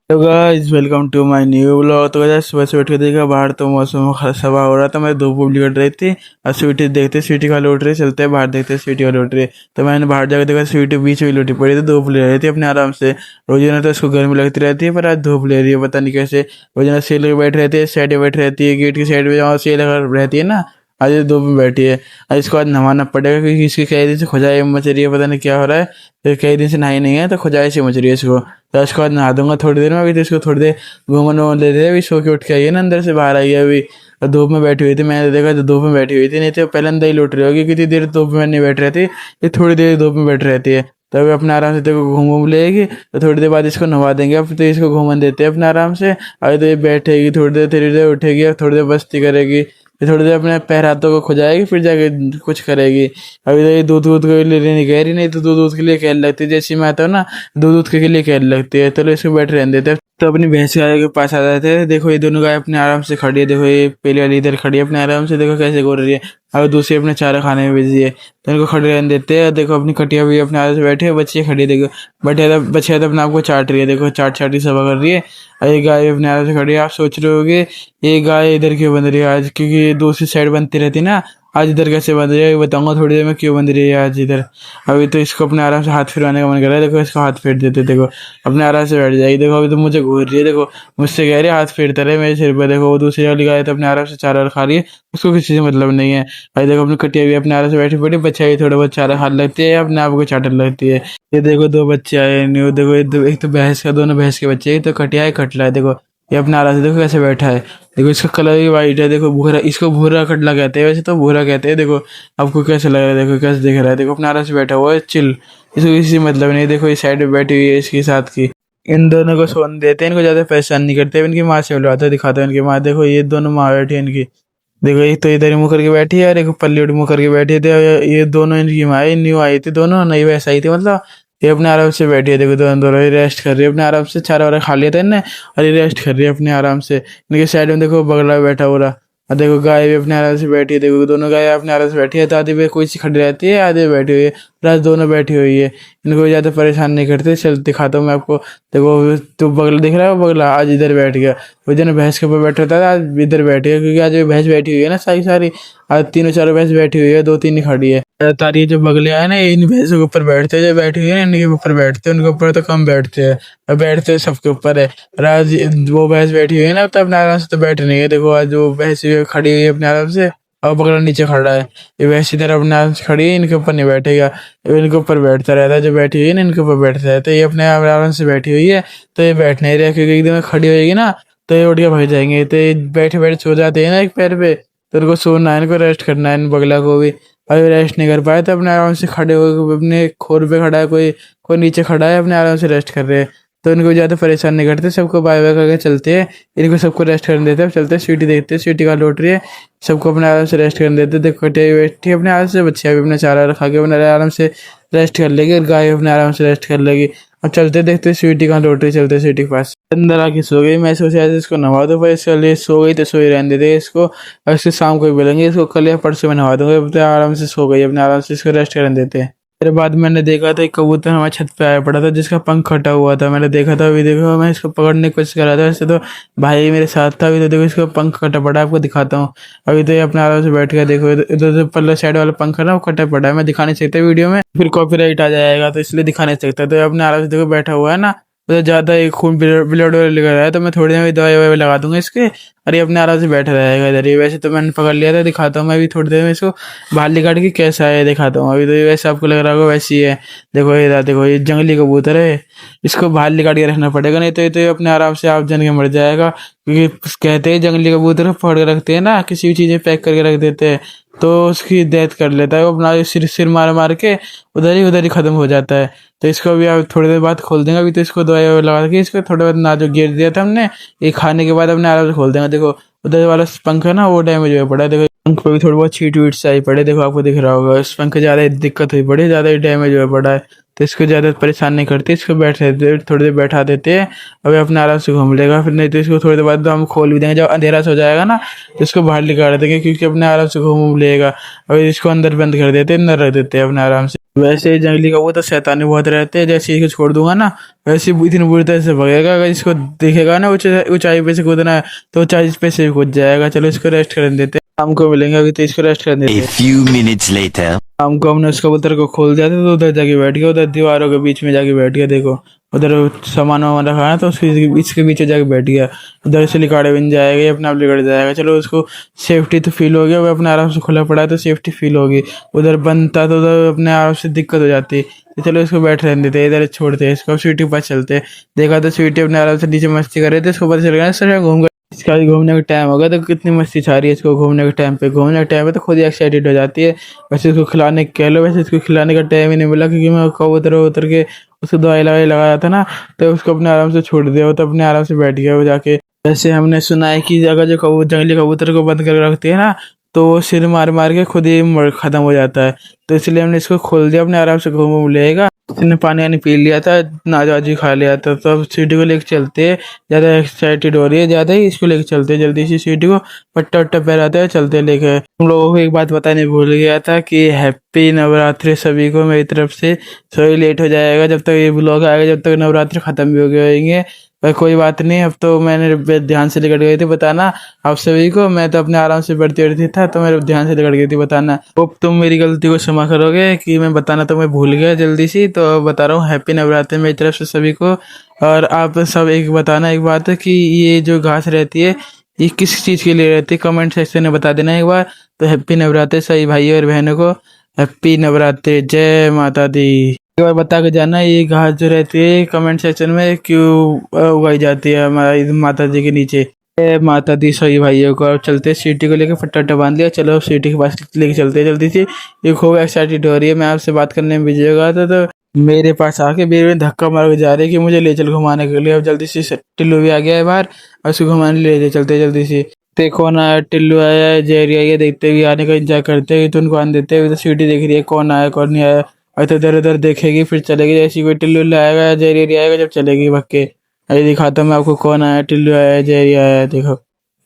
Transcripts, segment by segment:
तो guys welcome to my new blog. तो guys सुबह से उठ के देखा बाहर तो मौसम सवा हो रहा था। मैं धूप वूप निकल रही थी और स्वीटी देखते स्वीटी का लौट रही, चलते हैं बाहर देखते स्वीटी का लौट रही। तो मैंने बाहर जाकर देखा स्वीटी बीच में लौटी पड़ी थी, धूप ले रही थी अपने आराम से। रोजाना तो उसको गर्मी लगती रहती है, पर आज धूप ले रही है पता नहीं कैसे। रोजाना सेल में बैठ रहती है, साइड में बैठ रहती है, गेट की साइड में जहाँ सेल रहती है ना, आज ये धूप में बैठी है। आज इसको आज नहाना पड़ेगा क्योंकि इसकी कई दिन से खुजाई मच रही है, पता नहीं क्या हो रहा है। तो कई दिन से नहाई नहीं है तो खुजाई से मच रही है इसको। तो उसके बाद नहा दूंगा थोड़ी देर में। अभी तो इसको थोड़ी देर घूमन वूमन ले रहे हैं। अभी सो के उठ के आई है ना, अंदर से बाहर आई है अभी। और धूप में बैठी हुई थी, मैंने देखा तो धूप में बैठी हुई थी, नहीं तो पहले अंदर ही लौट रही होगी। कितनी देर धूप में नहीं बैठ रहती, ये थोड़ी देर धूप में बैठ रहती है। तो अभी अपने आराम से देखो घूम घूम लेगी, तो थोड़ी देर बाद इसको नहवा देंगे। अब तो इसको घूमन देते हैं अपने आराम से। अभी तो ये बैठेगी थोड़ी देर, धीरे धीरे उठेगी और थोड़ी देर मस्ती करेगी, फिर थोड़ी देर अपने पैर हाथों को खुजाएगी, फिर जाके कुछ करेगी। अभी तो ये दूध दूध के लिए नहीं कह रही, नहीं तो दूध दूध के लिए कहने लगती है। जैसे मैं आता हूँ ना, दूध दूध के लिए कहने लगती है। चलो इसको बैठ रहने देते हैं। तो अपनी भैंस गाय के पास आ जाते हैं। देखो ये दोनों गाय अपने आराम से खड़ी है। देखो ये पहले वाली इधर खड़ी है अपने आराम से, देखो कैसे घूर रही है। और दूसरी अपने चारा खाने में बिजी है, तो इनको खड़े रहने देते हैं। देखो अपनी कटिया भी अपने आराम से बैठे है, बच्ची खड़ी है। देखो बच्चिया तो अपने आप को चाट रही है, देखो चाट चाटी सभा कर रही है। और ये गाय अपने आराम से खड़ी है। आप सोच रहे होगे ये गाय इधर क्यों बंध रही है आज, क्योंकि ये दूसरी साइड बनती रहती ना। आज इधर कैसे बंध रही है बताऊंगा थोड़ी देर में क्यों बंध रही है आज इधर। अभी तो इसको अपने आराम से हाथ फिरवाने का मन कर रहा है। देखो इसको हाथ फेर देते, देखो अपने आराम से बैठ जाएगी। देखो अभी तो मुझे घूर रही है, देखो मुझसे कह रही है हाथ फेरते रहे मेरे सिर पे। देखो वो दूसरी वाली गाय तो अपने आराम से चारा खा रही है, उसको किसी से मतलब नहीं है। भाई देखो अपनी कटिया भी अपने आराम से बैठी पड़ी, बच्चा भी थोड़ा बहुत चारा खा लगती है, अपने आप को चाटने लगती है। ये देखो दो बच्चे आए न्यू, देखो एक तो भैंस का, दोनों भैंस के बच्चे, एक तो कटिया है कटला है। देखो ये अपने आराम से देखो कैसे बैठा है। देखो इसका कलर भी वाइट है, देखो भूरा, इसको भूरा कटला कहते हैं, वैसे तो भूरा कहते हैं। देखो आपको कैसे लग रहा है, देखो कैसे दिख रहा है। देखो अपने आराम से बैठा हुआ है चिल, इसको किसी मतलब नहीं। देखो इस साइड में बैठी हुई है इसके साथ की। इन दोनों को सोने देते हैं, इनको ज्यादा परेशान नहीं करते। इनकी माँ से बुलवाते दिखाते हैं इनकी माँ। देखो ये दोनों माँ बैठी है इनकी। देखो एक तो इधर ही मुँह करके बैठी है और एक पल्ली उड़ मुँह करके बैठी थी। ये दोनों इनकी माँ न्यू आई थी, दोनों नई वैसे आई थी मतलब। ये अपने आराम से बैठी है, देखो दोनों दोनों ये रेस्ट कर रही है अपने आराम से। चारा वारा खा लिया था इनने और ये रेस्ट कर रही है अपने आराम से। इनके साइड में देखो बगला बैठा हो रहा। और देखो गाय भी अपने आराम से बैठी है। देखो दोनों गाय अपने आराम से बैठी है, तो आधी पे कोई सी खड़ी रहती है, आधी पे बैठी हुई है। रात दोनों बैठी हुई है, इनको ज़्यादा परेशान नहीं करते। चल दिखाता हूँ मैं आपको। देखो तो बगल दिख रहा है, वो बगला आज इधर बैठ गया। वो दिन भैंस के ऊपर बैठा था, आज इधर बैठ गया, क्योंकि आज ये भैंस बैठी हुई है ना सारी सारी। आज तीनों चारों भैंस बैठी हुई है, दो तीन ही खड़ी है। तारी जो बगले आए ना, ये इन भैंसों के ऊपर बैठते हैं, जो बैठी हुई है ना इनके ऊपर बैठते हैं। उनके ऊपर तो कम बैठते हैं, और बैठते हैं सबके ऊपर है। और आज वो भैंस बैठी हुई है ना, तो अपने आराम से तो बैठ नहीं है। देखो आज वो भैंस खड़ी हुई है अपने आराम से, और बगला नीचे खड़ा है। ये भैंस इधर अपने आराम से खड़ी है, इनके ऊपर नहीं बैठेगा, इनके ऊपर बैठता रहता है। जो बैठी हुई है ना इनके ऊपर बैठता है, तो ये अपने आराम से बैठी हुई है। तो ये बैठ नहीं रहा, क्योंकि एकदम खड़ी होएगी ना तो ये उठ के भाग जाएंगे। तो ये बैठे बैठे सो जाते हैं ना एक पैर पे, तो उनको सोना है, इनको रेस्ट करना है, इन बगला को भी। अभी रेस्ट नहीं कर पाए तो अपने आराम से खड़े हो, अपने खोर पे खड़ा है, कोई कोई नीचे खड़ा है, अपने आराम से रेस्ट कर रहे हैं। तो इनको ज़्यादा परेशान नहीं करते, सबको बाय बाय करके चलते हैं। इनको सबको रेस्ट करने देते हैं, चलते हैं। स्वीटी देखते हैं, स्वीटी का लौट रही है। सबको अपने आराम से रेस्ट करने देते हैं। देखो कटिया बैठी है अपने आराम से, बच्चियाँ भी अपना चारा खा के अपने आराम से रेस्ट कर लेगी, और गाय अपने आराम से रेस्ट कर लेगी। अब चलते देखते स्वीटी कहाँ लौट रही, चलते स्वीटी के पास। अंदर आके सो गई। मैं सोचा ऐसे इसको नहवा दो, पर इसके लिए सो गई तो सोई रहने देते इसको। और इसके शाम को ही बोलेंगे इसको, कल या परसों में नहवा दूंगा। अब तो आराम से सो गई, अपने आराम से इसको रेस्ट करने देते हैं। फिर बाद मैंने देखा था एक कबूतर हमारे छत पे आया पड़ा था, जिसका पंख कटा हुआ था। मैंने देखा था, अभी देखो मैं इसको पकड़ने की कोशिश कर रहा था। वैसे तो भाई मेरे साथ था। अभी तो देखो इसका पंख कटा पड़ा है, आपको दिखाता हूँ। अभी तो ये अपने आराम से बैठ गया। देखो इधर इधर पल्ले साइड वाला पंख है ना, वो कटा पड़ा है। मैं दिखा नहीं सकता वीडियो में, फिर कॉपीराइट आ जाएगा, तो इसलिए दिखा नहीं सकता। तो ये अपने आराम से देखो बैठा हुआ है ना, तो ज़्यादा ही खून ब्लड ब्लड लगा रहा है, तो मैं थोड़ी देर में दवाई ववाई लगा दूंगा इसके, और ये अपने आराम से बैठा रहेगा इधर ही। वैसे तो मैंने पकड़ लिया था, दिखाता हूँ मैं अभी थोड़ी देर में इसको बाहर निकाल के कैसा है दिखाता हूँ। अभी तो ये वैसे आपको लग रहा होगा वैसे ही है। देखो ये जंगली कबूतर है, इसको बाहर निकाल के रखना पड़ेगा, नहीं तो ये तो अपने आराम से आप जन के मर जाएगा। क्योंकि कहते हैं जंगली कबूतर पकड़ के रखते हैं ना, किसी भी चीज़ में पैक करके रख देते हैं, तो उसकी डेथ कर लेता है वो। अपना सिर सिर मार मार के उधर ही खत्म हो जाता है। तो इसको अभी आप थोड़ी देर बाद खोल देंगे। अभी तो इसको दवाई ववाई लगा के इसको थोड़ा बहुत नाजुक गिर दिया था हमने, ये खाने के बाद अपने आराम से खोल देंगे। देखो उधर वाला पंख है ना, वो डैमेज हुआ पड़ा है। देखो पंख पे भी थोड़ी बहुत छीट वीट से आई पड़े, देखो आपको दिख रहा होगा। इस पंख ज़्यादा ही दिक्कत हुई पड़ी, ज़्यादा ही डैमेज हुआ पड़ा है। तो इसको ज़्यादा परेशान नहीं करते, इसको बैठ देते, थोड़ी देर बैठा देते हैं। अभी अपने आराम से घूम लेगा, फिर नहीं तो इसको थोड़ी देर बाद तो हम खोल भी देंगे। जब अंधेरा से हो जाएगा ना, तो इसको बाहर निकाल देंगे, क्योंकि अपने आराम से घूम लेगा। अभी इसको अंदर बंद कर देते हैं, अंदर रख देते हैं अपने आराम से। वैसे ही जंगली कबूतर शैतानी बहुत रहते हैं, जैसे इसको छोड़ दूंगा ना वैसे ही इतनी बुरी तरह से भगेगा। अगर इसको दिखेगा ना ऊंचाई पे से कूदना है तो ऊंचाई पे से भी कूद जाएगा। चलो इसको रेस्ट करने देते हैं, शाम को मिलेंगे, अभी तो इसको रेस्ट करने A देते हैं। few minutes later. शाम को हमने उस कबूतर को खोल दिया था तो उधर जाके बैठ गया, उधर दीवारों के बीच में जाके बैठ गया। देखो उधर सामान वामान रखा है तो उसके इसके बीच जाके बैठ गया। उधर से लिकाड़े बन जाएगा, ये अपने आप लिकड़ जाएगा। चलो उसको सेफ्टी तो फील हो गया, वो अपने आराम से खुला पड़ा है तो सेफ्टी फील होगी। उधर बंद था तो उधर अपने आराम से दिक्कत हो जाती। तो चलो इसको बैठ रहने देते, इधर छोड़ते हैं इसको, स्वीटी के पास चलते। देखा तो स्वीटी अपने आराम से नीचे मस्ती कर रहे थे, इसको पता चल गया सर घूम गए। इसका भी घूमने का टाइम होगा तो कितनी मस्ती छा रही है इसको घूमने के टाइम पे। घूमने के टाइम पे तो खुद ही एक्साइटेड हो जाती है। वैसे इसको खिलाने कह लो, वैसे इसको खिलाने का टाइम ही नहीं मिला क्योंकि मैं कबूतर उतर के उसको दवाई लगाया था ना, तो उसको अपने आराम से छोड़ दिया, वो तो अपने आराम से बैठ गया वो जाके। वैसे हमने सुना है कि अगर जो जंगली कबूतर को बंद कर रखते हैं ना तो वो सिर मार मार के खुद ही खत्म हो जाता है। तो इसलिए हमने इसको खोल दिया, अपने आराम से घूम घूम लेगा। इसने पानी वानी पी लिया था, नाज वाजी खा लिया था, तो अब सीटी को लेके चलते हैं। ज़्यादा एक्साइटेड हो रही है, ज़्यादा ही इसको लेके चलते हैं जल्दी से सीटी को। पट्टा वट्टा पहराते हैं, चलते लेके। तुम लोगों को एक बात बताने भूल गया था कि हैप्पी नवरात्रि सभी को मेरी तरफ से। सभी लेट हो जाएगा जब तक ये ब्लॉग आएगा, जब तक नवरात्रि खत्म भी हो गए होंगे। पर कोई बात नहीं, अब तो मैंने ध्यान से लेकर गई थी बताना आप सभी को। मैं तो अपने आराम से बढ़ती बढ़ती था तो मेरे ध्यान से लेकर गई थी बताना। होप तुम मेरी गलती को क्षमा करोगे कि मैं बताना तो मैं भूल गया जल्दी से, तो बता रहा हूँ हैप्पी नवरात्रि मेरी तरफ से सभी को। और आप सब एक बताना एक बात है कि ये जो घास रहती है ये किस चीज़ के लिए रहती है, कमेंट सेक्शन में बता देना एक बार। तो हैप्पी नवरात्रि सभी भाइयों और बहनों को, हैप्पी नवरात्रि, जय माता दी। एक बार बता के जाना ये घास जो रहती है कमेंट सेक्शन में क्यों उगाई जाती है हमारी माता जी के नीचे। जय माता दी सभी भाइयों को। अब चलते हैं सीटी को लेकर, फटाफट बांध लिया, चलो सीटी के पास लेके चलते हैं जल्दी से। ये खूब एक्साइटेड हो रही है, मैं आपसे बात करने में बिजी होगा तो मेरे पास आके मेरे में धक्का मार के जा रही है कि मुझे ले चल घुमाने के लिए। अब जल्दी से टिल्लू भी आ गया है बाहर और उसको घुमाने ले चलते जल्दी से। देखो ना टिल्लू आया है, जेरी आई है, देखते हुए आने का इंतजार करते हुए तो उनको आने देते हुए तो सीटी देख रही है कौन आया कौन नहीं आया। और तो इधर उधर देखेगी फिर चलेगी, जैसी कोई टिल्लू आएगा या जेरी आएगा जब चलेगी भग के। अरे दिखाता हूँ मैं आपको कौन आया, टिल्लू आया है, जेरी आया है। देखो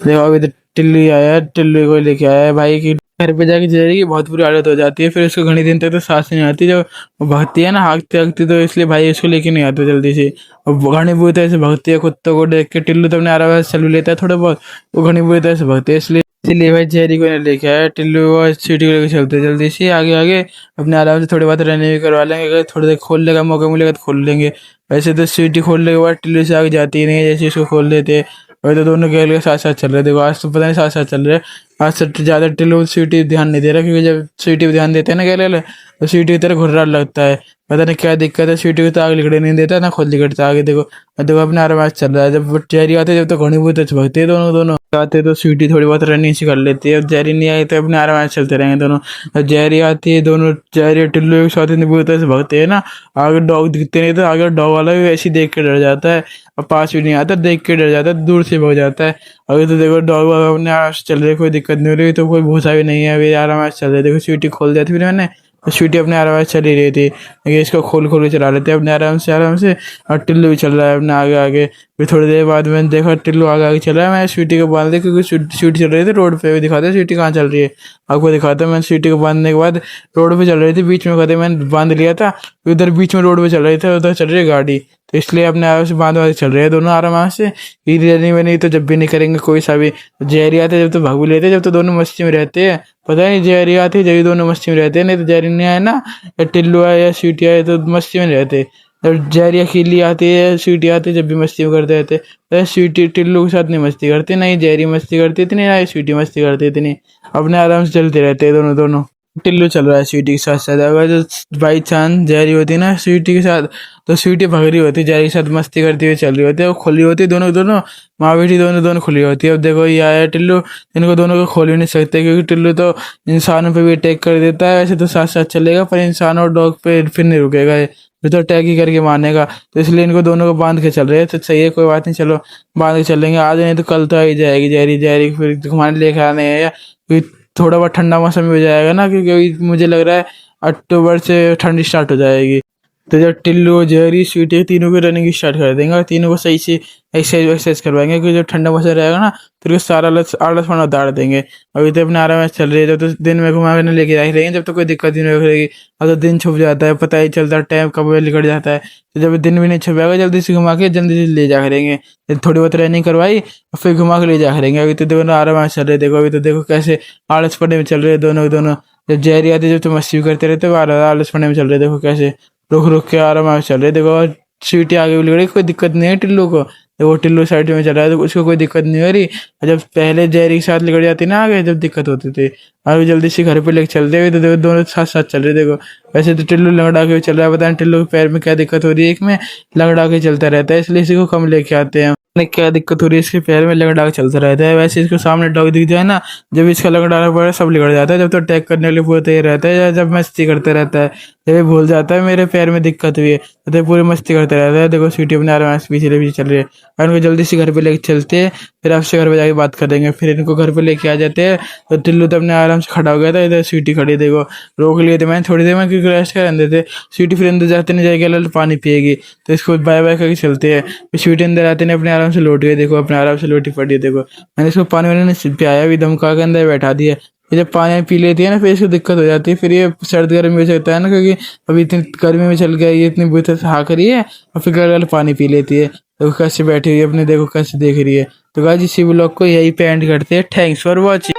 देखो अभी तो टिल्लू ही आया है, टिल्लू को लेके आया है भाई की। घर पे जाके जेरी की बहुत बुरी हालत हो जाती है, फिर उसको घनी दिन तक तो सांस नहीं आती, जो वो भागती है ना हाँकती हाँकती, तो इसलिए भाई उसको लेके नहीं आते जल्दी से। और वो घनी बुरी तरह से भागती है कुत्तों को देख के। टिल्लू तो अपने आराम से चल भी लेता है थोड़ा बहुत, वो घनी बुरी तरह से भागती है इसलिए भाई जेरी को नहीं लेके आया। टिल्लू और सीटी को लेके चलते जल्दी से आगे आगे, अपने आराम से थोड़ी बात रहने भी करवा लेंगे। अगर थोड़ी देर खोलने का मौका मिलेगा तो खोल लेंगे। वैसे तो सीटी खोलने के बाद टिल्लू से आगे जाती ही नहीं है, जैसे उसको खोल देते। और तो दोनों खेल के साथ साथ चल रहे, देखो आज तो पता नहीं साथ साथ चल रहे। आज से ज़्यादा टिल्लू सीटी ध्यान नहीं दे रहा, क्योंकि जब सीटी पे ध्यान देते हैं ना खेल तो सीटी की तरह घुर्रा लगता है। पता नहीं क्या दिक्कत है, सीटी को तो आगे लिखड़े नहीं देता ना खुद लिखड़ता आगे। देखो देखो अपने आराम से चल रहा है। जब जेरी आते जब तो घनी बहुत अच्छी भागती है दोनों दोनों आते तो सीटी थोड़ी बहुत रनिंग सी कर लेती है। अब जेरी नहीं आई तो अपने आराम से चलते रहेंगे दोनों। अब जेरी आती है, दोनों जेरी और टिल्लू एक साथ इतनी बुरी तरह से भागते हैं ना, आगे डॉग दिखते नहीं तो आगे डॉग वाला भी ऐसे ही देख के डर जाता है। और पास भी नहीं आता, देख के डर जाता है, दूर से भाग जाता है। अभी तो देखो डॉग अपने आराम से चल रहे, कोई दिक्कत नहीं हो रही, तो कोई भूसा भी नहीं है, अभी आराम से चल रहे। देखो सीटी खोल दी थी फिर मैंने, तो सीटी अपने आराम से चली रही थी, लेकिन इसको खोल खोल के चला लेते हैं अपने आराम से। और टिल्लू भी चल रहा है अपने आगे आगे। फिर थोड़ी देर बाद मैंने देखा टिल्लू आगे आगे चला है, मैं स्वीटी को बांध दिया क्योंकि स्वीटी चल रही थी रोड पे। भी दिखाते स्वीटी कहाँ चल रही है, आपको दिखाता हूँ। मैंने स्वीटी को बांधने के बाद रोड पे चल रही थी, बीच में कहते मैंने बांध लिया था, उधर बीच में रोड पे चल रही थी, उधर चल रही है गाड़ी, तो इसलिए अपने आराम से बांध बांध चल रहे हैं दोनों आराम से। रनिंग वनिंग तो जब भी नहीं करेंगे कोई सा भी। जेरी आते जब तो भाग भी लेते, जब तो दोनों मस्ती में रहते हैं। पता नहीं जेरी आती जब दोनों मस्ती में रहते हैं, नहीं तो जेरी नहीं आए ना या टिल्लू आए या स्वीटी आए तो मस्ती में रहते। जब जेरी अकेली आती है स्वीटी आती है जब भी मस्ती में करते रहते। तो स्वीटी टिल्लू के साथ नहीं मस्ती करती, नहीं जेरी मस्ती करती इतनी, ना स्वीटी मस्ती करती इतनी। अपने आराम से चलते रहते हैं दोनों दोनों। टिल्लू चल रहा है स्वीटी के साथ साथ। अगर जो बाई चांस जेरी होती ना स्वीटी के साथ, तो स्वीटी भाग रही होती, जेरी के साथ मस्ती करती हुई चल रही होती है, वो खुली होती है दोनों दोनों, माँ बेटी दोनों दोनों खुली होती है। अब देखो ये आया टिल्लू, इनको दोनों को खोल ही नहीं सकते क्योंकि टिल्लू तो इंसानों पे भी अटैक कर देता है। वैसे तो साथ साथ चलेगा पर इंसान और डॉग पे फिर नहीं रुकेगा, ये फिर तो अटैक ही करके मारनेगा। तो इसलिए इनको दोनों को बांध के चल रहे हैं, तो सही है कोई बात नहीं, चलो बांध के चलेंगे आज, नहीं तो कल तो आ ही जाएगी जेरी। जेरी फिर घुमाने लेके आने है, या फिर थोड़ा बहुत ठंडा मौसम भी हो जाएगा ना, क्योंकि अभी मुझे लग रहा है अक्टूबर से ठंडी स्टार्ट हो जाएगी। तो जब टिल्लू, जेरी, स्वीटी तीनों की रनिंग स्टार्ट कर देंगे और तीनों को सही से एक्सरसाइज करवाएंगे, क्योंकि जब ठंडा मौसम रहेगा ना तो उसको सारा आलसपन उतार देंगे। अभी तो अपने आराम से चल रही है, जब तो दिन में घुमा के लेके जाए रहेंगे, जब तो कोई दिक्कत ही नहीं रहेगी। अब तो दिन छुप जाता है, पता ही चलता टाइम कब निकट जाता है। तो जब दिन भी नहीं छुपेगा, जल्दी से घुमा के जल्दी से ले जा करेंगे। थोड़ी बहुत रनिंग करवाई और फिर घुमा के ले जा करेंगे। अभी तो देखो ना आराम से चल रहे, देखो अभी तो देखो कैसे आलस पड़ने में चल रहे दोनों दोनों। जब जेरी आते जब तो मस्ती भी करते रहते, वो आलस पड़ने में चल रहे, देखो कैसे रुक रुक के आराम से चल रहे। देखो और सीटी आगे भी लग रही, कोई दिक्कत नहीं है टिल्लू को। वो टिल्लू साइड में चल रहा है तो उसको कोई दिक्कत नहीं हो रही। और जब पहले जेरी के साथ लिगड़ जाती ना आगे, जब दिक्कत होती थी, और जल्दी से घर पे लेके चलते हुए तो देखो दोनों साथ साथ चल रहे। देखो वैसे तो टिल्लू लंगड़ा के चल रहा है, पता नहीं टिल्लू के पैर में क्या दिक्कत हो रही है, एक में लंगड़ा के चलता रहता है, इसलिए इसी को कम लेके आते हैं। क्या दिक्कत हो रही है, इसके पैर में लंगड़ा के चलता रहता है। वैसे इसको सामने डॉग दिख जाए ना, जब इसका लंगड़ा पड़ा सब लिगड़ जाता है। जब तो अटैक करने के लिए पूरा तैयार रहता है, जब मस्ती करते रहता है, जब ये भूल जाता है मेरे पैर में दिक्कत हुई है तो पूरी मस्ती करते रहता है। देखो स्वीटी अपने आराम से पीछे पीछे चल रही है, और इनको जल्दी से घर पे लेके चलते हैं, फिर आपसे घर पे जाके बात करेंगे। फिर इनको घर पे लेके आ जाते हैं। तो टिल्लू तो अपने आराम से खड़ा हो गया था, इधर स्वीटी खड़ी, देखो रोक लिए थे मैंने थोड़ी देर में, क्योंकि रेस्ट कर देते। स्वीटी फिर अंदर जाते नहीं जाएगी, पानी पिएगी, तो इसको बाय बाय करके चलते हैं। फिर स्वीटी अंदर आते नहीं अपने आराम से लौट गए, देखो अपने आराम से लौटी पड़ी है। देखो मैंने इसको पानी वाले ने पियाया भी, धमका के अंदर बैठा दिया। ये जब पानी पी लेती है ना, फिर इसको दिक्कत हो जाती है, फिर ये सर्द गर्मी हो सकता है ना, क्योंकि अभी इतनी गर्मी में चल गया, ये इतनी बुरी तरह से हाँक रही है और फिर गर्म पानी पी लेती है। देखो कैसे बैठी हुई है अपने, देखो कैसे देख रही है। तो गाइस इसी ब्लॉग को यही पे एंड करते हैं। Thanks for watching.